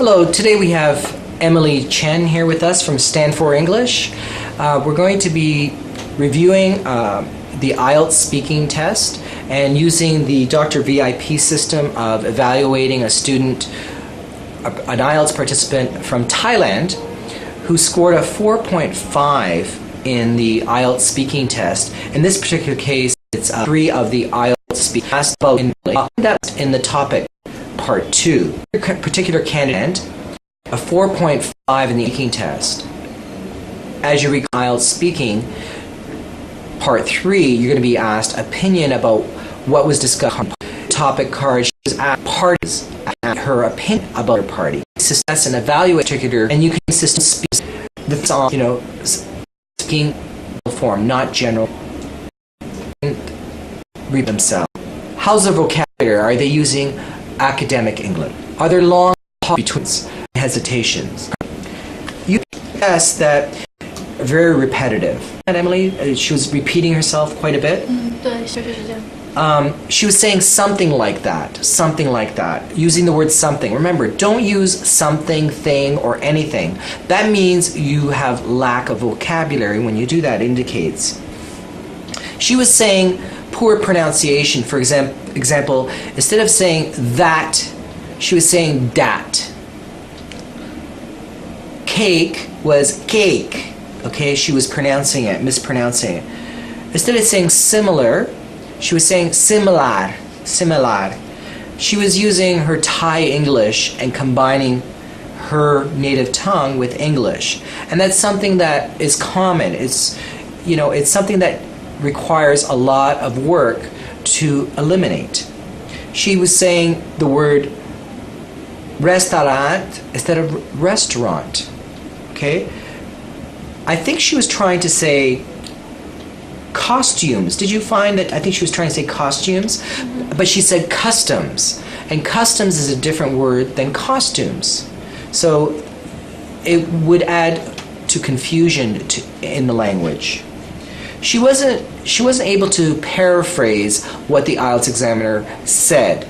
Hello, today we have Emily Chen here with us from Stand for English. We're going to be reviewing the IELTS speaking test and using the Dr. VIP system of evaluating a student, an IELTS participant from Thailand who scored a 4.5 in the IELTS speaking test. In this particular case, it's 3 of the IELTS speaking test in the topic part 2. A particular candidate, a 4.5 in the speaking test. As you read IELTS speaking, part 3, you're going to be asked opinion about what was discussed on the topic card. She was asked parties and her opinion about her party. Assess and evaluate particular, and you can system speak the song, speaking form, not general. Read themselves. How's their vocabulary? Are they using academic English? Are there long between hesitations? You guess that very repetitive. And Emily, she was repeating herself quite a bit. She was saying something like that, using the word something. Remember, don't use something, thing, or anything. That means you have lack of vocabulary when you do that. It indicates. She was saying poor pronunciation. For example, instead of saying that, she was saying dat. Cake was cake. Okay, she was mispronouncing it. Instead of saying similar, she was saying similar. She was using her Thai English and combining her native tongue with English. And that's something that is common. It's something that requires a lot of work to eliminate. She was saying the word restaurant instead of restaurant. Okay? I think she was trying to say costumes. Did you find that? I think she was trying to say costumes, but she said customs. And customs is a different word than costumes. So it would add to confusion in the language. She wasn't able to paraphrase what the IELTS examiner said.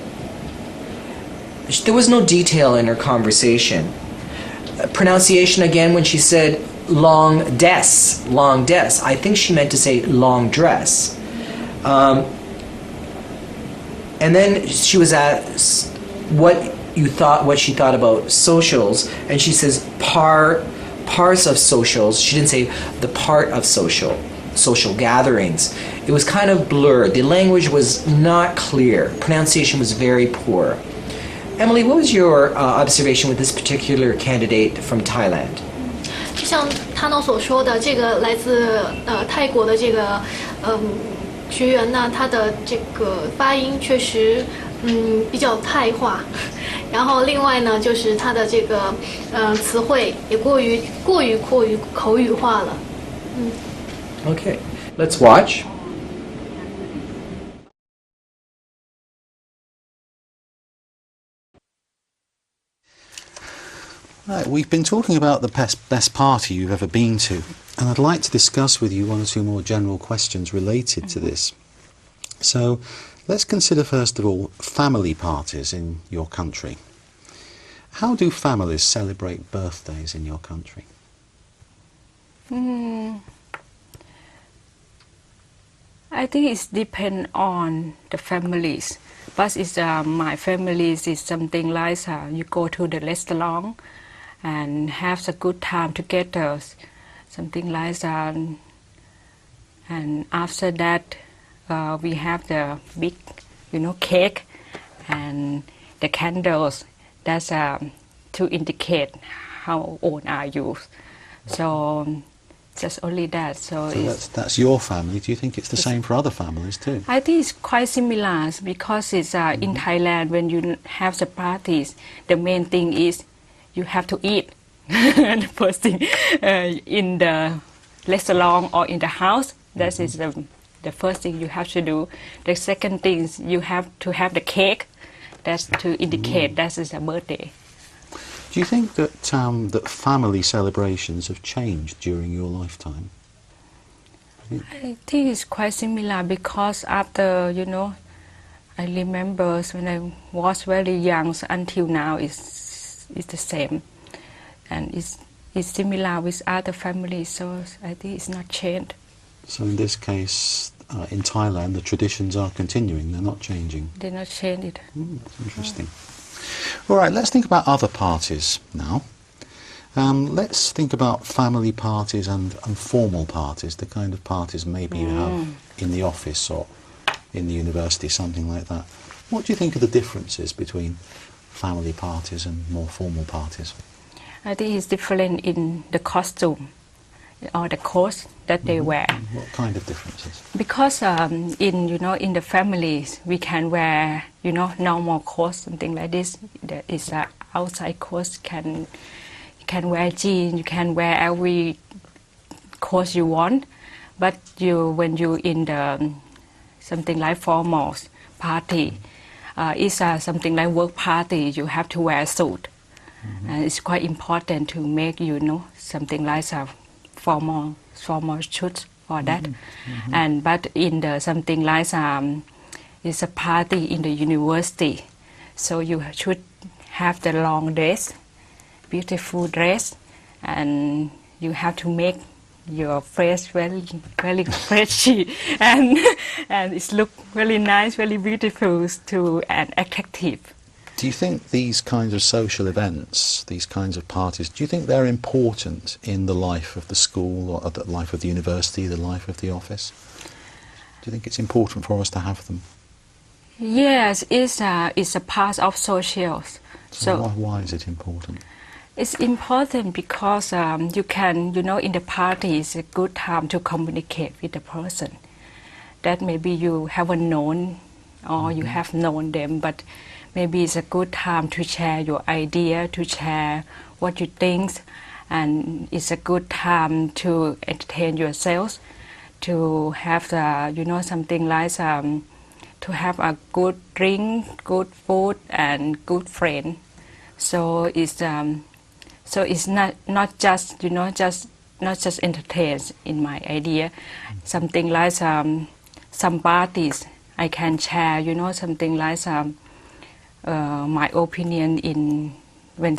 There was no detail in her conversation. Pronunciation again, when she said long des. I think she meant to say long dress. And then she was asked what she thought about socials, and she says parts of socials. She didn't say the part of social gatherings. It was kind of blurred. The language was not clear. Pronunciation was very poor. Emily, what was your observation with this particular candidate from Thailand? 就像他呢所说的，这个来自泰国的这个学员呢，他的这个发音确实比较泰化，然后另外呢就是他的这个词汇也过于口语化了。Okay, let's watch. Right, we've been talking about the best party you've ever been to, and I'd like to discuss with you one or two more general questions related to this. So, let's consider first of all family parties in your country. How do families celebrate birthdays in your country? I think it depends on the families, but it's, my family is something like you go to the restaurant and have a good time together, something like that. And after that, we have the big, cake and the candles. That's to indicate how old are you. So just only that. So that's your family. Do you think it's the same for other families too? I think it's quite similar because it's in Thailand when you have the parties, the main thing is you have to eat. The first thing in the restaurant or in the house, that is the first thing you have to do. The second thing is you have to have the cake. That's to indicate that is a birthday. Do you think that that family celebrations have changed during your lifetime? I think it's quite similar because after, I remember when I was very young until now, it's is the same, and it's similar with other families. So I think it's not changed. So in this case, in Thailand, the traditions are continuing. They're not changing. They not change it. That's interesting. All right, let's think about other parties now. Let's think about family parties and formal parties, the kind of parties maybe you have in the office or in the university, something like that. What do you think are the differences between family parties and more formal parties? I think it's different in the costume or the clothes that they wear. What kind of differences? Because in the families we can wear normal clothes, something like this. There is outside clothes. You can wear jeans. You can wear every clothes you want. But when you in the something like formal party, it's something like work party. You have to wear a suit. And it's quite important to make something like a formal shoes for that. But in the something like it's a party in the university, so you should have the long dress, beautiful dress, and you have to make your face very very freshy and it look really nice, very beautiful and attractive. Do you think these kinds of social events, these kinds of parties, do you think they're important in the life of the school or the life of the university, the life of the office? Do you think it's important for us to have them? Yes, it's a part of socials. So why is it important? It's important because you can, in the party it's a good time to communicate with the person that maybe you haven't known or you have known them, but maybe it's a good time to share your idea, to share what you think, and it's a good time to entertain yourself, to have something like to have a good drink, good food, and good friend. So it's not just not just entertain in my idea. Something like some parties I can share, something like my opinion in when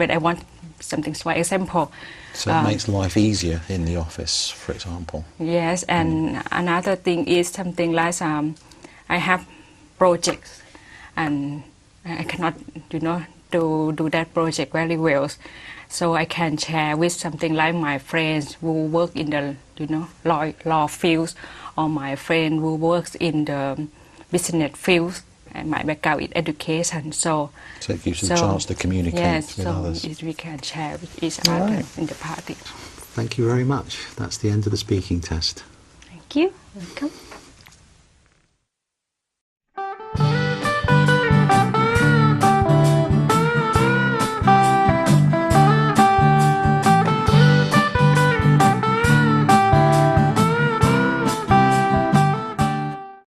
I want something. For example, so it makes life easier in the office, for example. Yes, and another thing is something like I have projects, and I cannot do that project very well, so I can share with something like my friends who work in the law fields, or my friend who works in the business fields. And my background is education, so it gives you a chance to communicate with others. Yes, we can share with each other in the party. Thank you very much. That's the end of the speaking test. Thank you. Welcome.